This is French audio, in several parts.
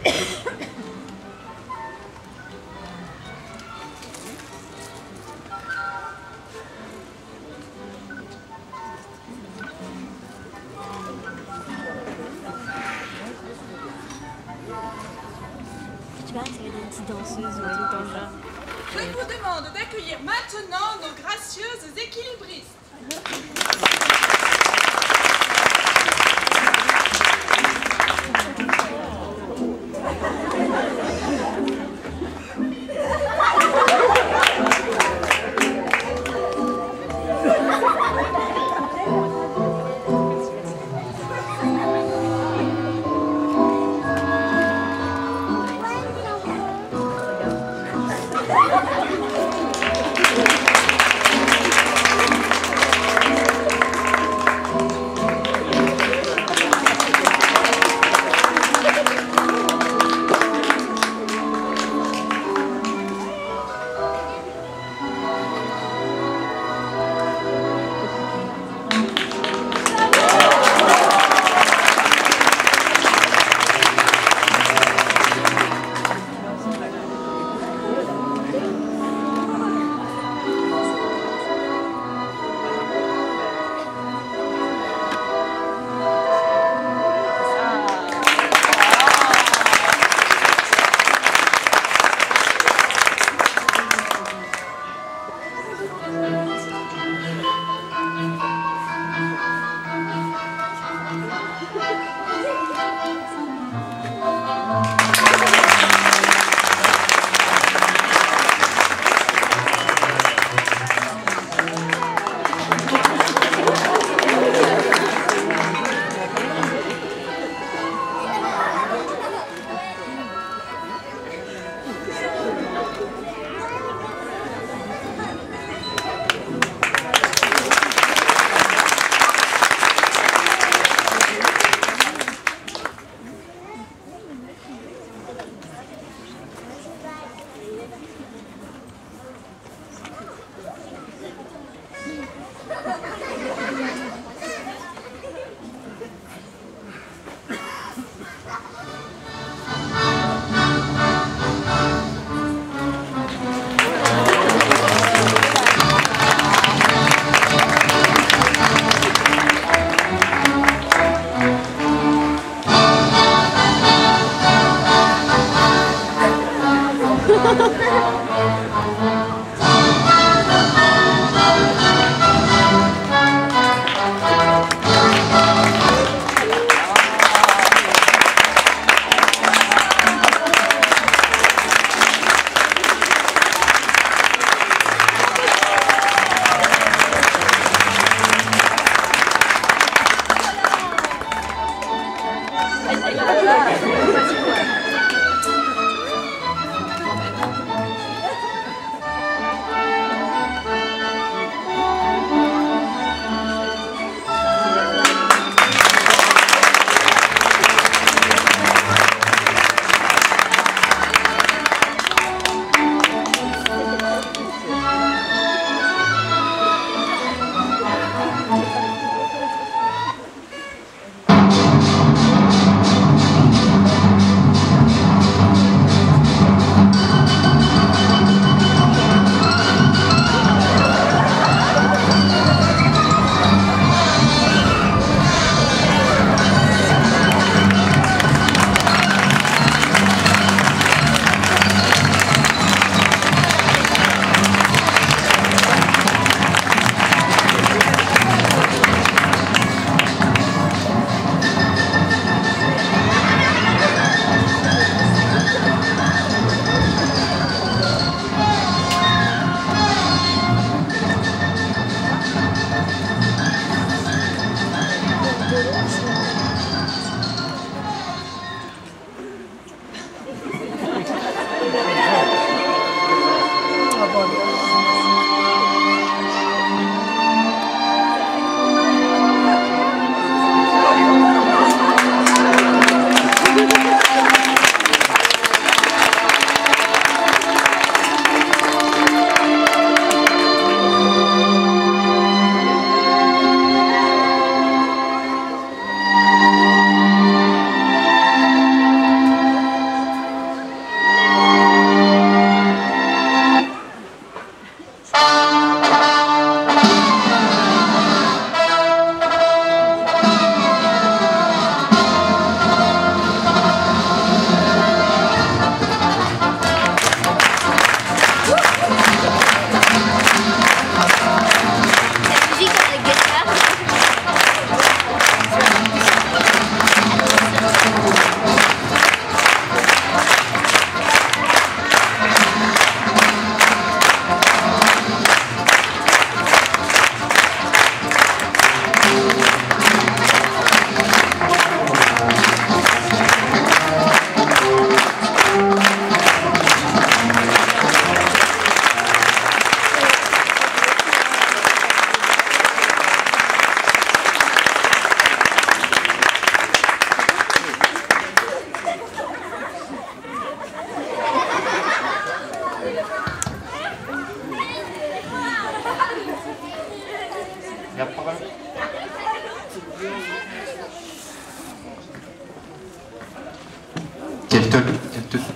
Tu vois, c'est des petites danseuses ou tout dans le genre. Je vous demande d'accueillir maintenant nos gracieuses équilibristes.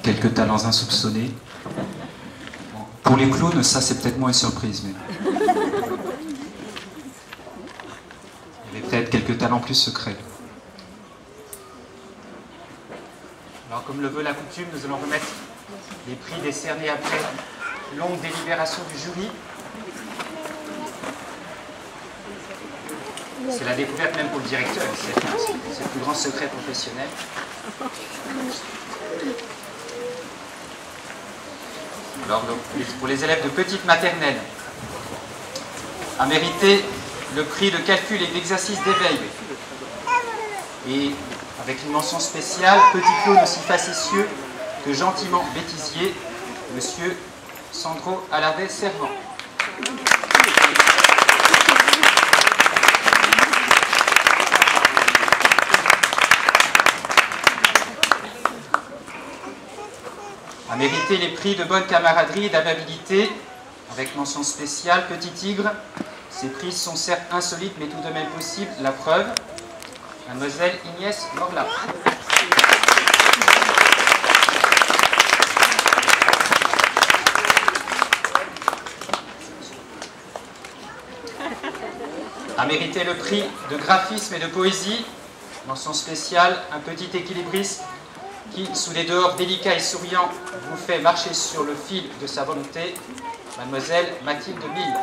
Quelques talents insoupçonnés. Pour les clowns, ça c'est peut-être moins une surprise, mais... Il y avait peut-être quelques talents plus secrets. Alors, comme le veut la coutume, nous allons remettre les prix décernés après longue délibération du jury. C'est la découverte même pour le directeur, c'est le plus grand secret professionnel. Alors, pour les élèves de petite maternelle, a mérité le prix de calcul et d'exercice d'éveil. Et avec une mention spéciale, petit clown aussi facétieux que gentiment bêtisier, monsieur Sandro Alardet-Servant. A mérité les prix de bonne camaraderie et d'amabilité, avec mention spéciale, Petit Tigre. Ces prix sont certes insolites, mais tout de même possibles. La preuve, Mademoiselle Ignès Morla. A mérité le prix de graphisme et de poésie, mention spéciale, un petit équilibriste qui, sous les dehors délicats et souriants, vous fait marcher sur le fil de sa volonté, Mademoiselle Mathilde Bille.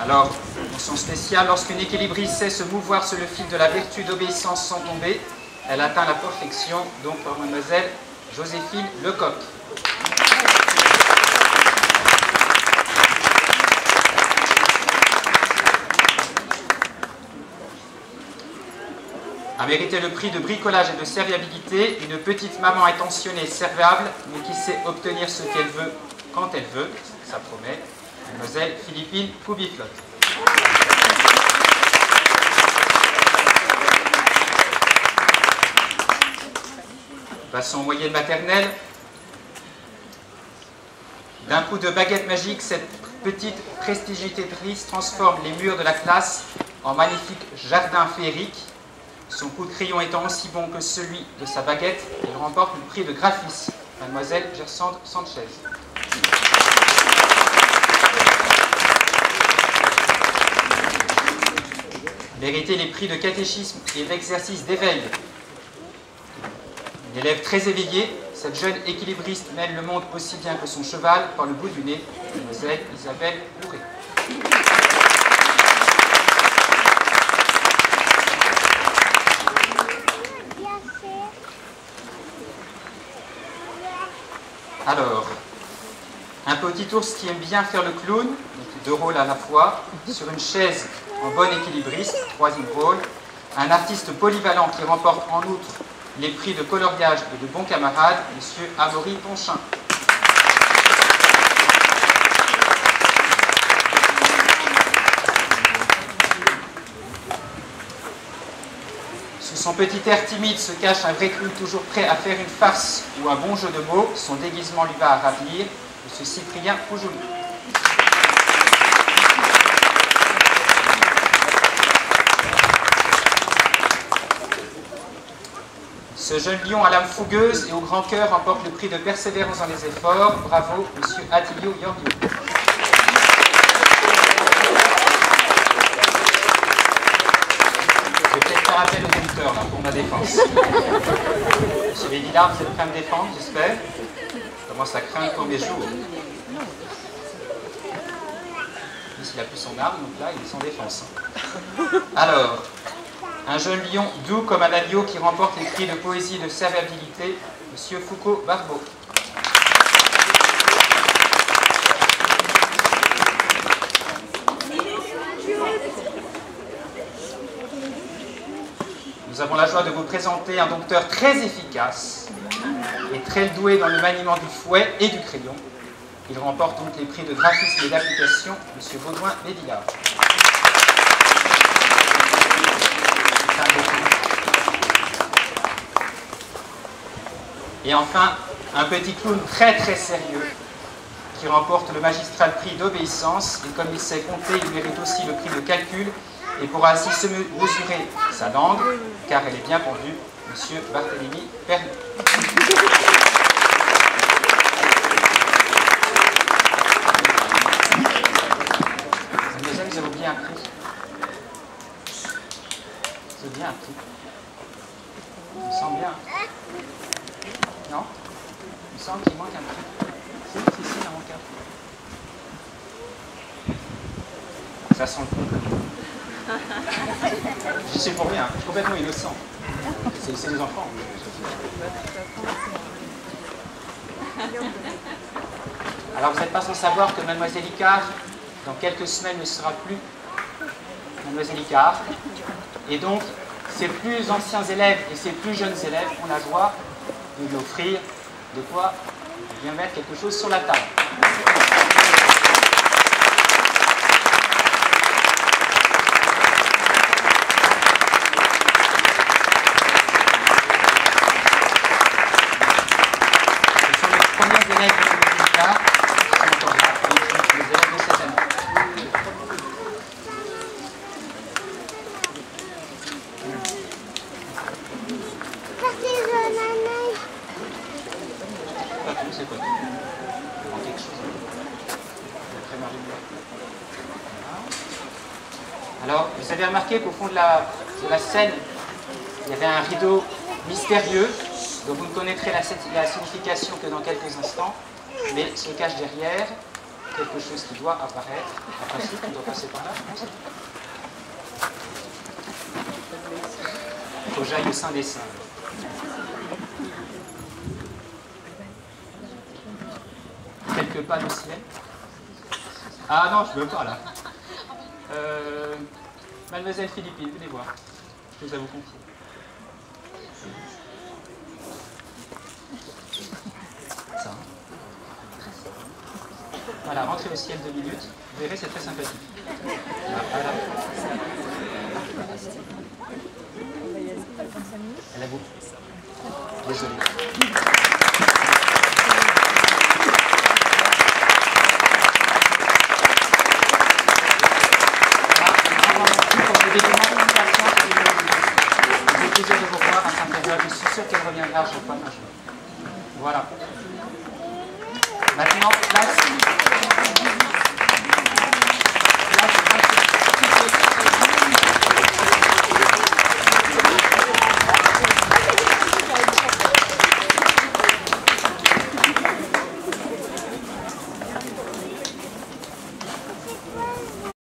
Alors, mention spéciale, lorsqu'une équilibriste sait se mouvoir sur le fil de la vertu d'obéissance sans tomber, elle atteint la perfection, donc par Mademoiselle Joséphine Lecoq. A mérité le prix de bricolage et de serviabilité, une petite maman intentionnée, serviable, mais qui sait obtenir ce qu'elle veut quand elle veut, ça promet, Mademoiselle Philippine Poubiflotte. Passons aux moyennes maternelles. D'un coup de baguette magique, cette petite prestidigitatrice transforme les murs de la classe en magnifique jardin féerique. Son coup de crayon étant aussi bon que celui de sa baguette, elle remporte le prix de graphisme, Mademoiselle Gersandre Sanchez. Mérité les prix de catéchisme et d'exercice d'éveil. Une élève très éveillée, cette jeune équilibriste mène le monde aussi bien que son cheval par le bout du nez, Mademoiselle Isabelle Bourré. Alors, un petit ours qui aime bien faire le clown, donc 2 rôles à la fois, sur une chaise en bon équilibriste, 3e rôle, un artiste polyvalent qui remporte en outre les prix de coloriage et de bon camarade, M. Amaury Ponchin. Sous son petit air timide se cache un vrai clown toujours prêt à faire une farce ou un bon jeu de mots. Son déguisement lui va à ravir, M. Cyprien Poujouli. Ce jeune lion à l'âme fougueuse et au grand cœur remporte le prix de persévérance dans les efforts. Bravo, M. Attilio Yordio. Je vais peut-être faire appel au docteur là, pour ma défense. M. Védillard, vous êtes prêt à me défendre, j'espère. Je commence à craindre pour mes jours. Il a plus son arme, donc là, il est sans défense. Alors, un jeune lion doux comme un agneau qui remporte les prix de poésie et de serviabilité, M. Foucault Barbeau. Nous avons la joie de vous présenter un dompteur très efficace et très doué dans le maniement du fouet et du crayon. Il remporte donc les prix de graphisme et d'application, M. Baudouin-Bédillard. Et enfin, un petit clown très très sérieux qui remporte le magistral prix d'obéissance. Et comme il sait compter, il mérite aussi le prix de calcul et pourra ainsi se mesurer sa langue, car elle est bien pendue, Monsieur Barthélemy Pernou. Mademoiselle, vous avez oublié un prix. Vous avez oublié un prix. Il me semble bien. Non? Il me semble qu'il manque un prix. Si, il en manque un. Ça sent le coup. Je sais pour rien, je suis complètement innocent. C'est des enfants. Alors vous n'êtes pas sans savoir que Mademoiselle Icard, dans quelques semaines, ne sera plus Mademoiselle Icard. Et donc, ses plus anciens élèves et ses plus jeunes élèves ont la joie de lui offrir de quoi bien mettre quelque chose sur la table. Ce sont les premiers élèves de Mademoiselle Icard qui sont encore là, les élèves de cette année. C'est quoi? Il manque quelque chose. Alors, vous avez remarqué qu'au fond de la scène, il y avait un rideau mystérieux, dont vous ne connaîtrez la signification que dans quelques instants, mais se cache derrière quelque chose qui doit apparaître. En principe, on doit passer par là, je pense. Il faut que j'aille au sein des singes. Quelques pannes au ciel. Ah non, je ne veux pas là. Mademoiselle Philippine, venez voir. Je vous ai à vous confier. Ça. Voilà, rentrez au ciel 2 minutes. Vous verrez, c'est très sympathique. Voilà. Elle a beaucoup. Désolé. J'ai plaisir de vous voir à Saint-Pédard. Je suis sûr qu'elle reviendra à chaque fois un jour. Voilà. Maintenant, place.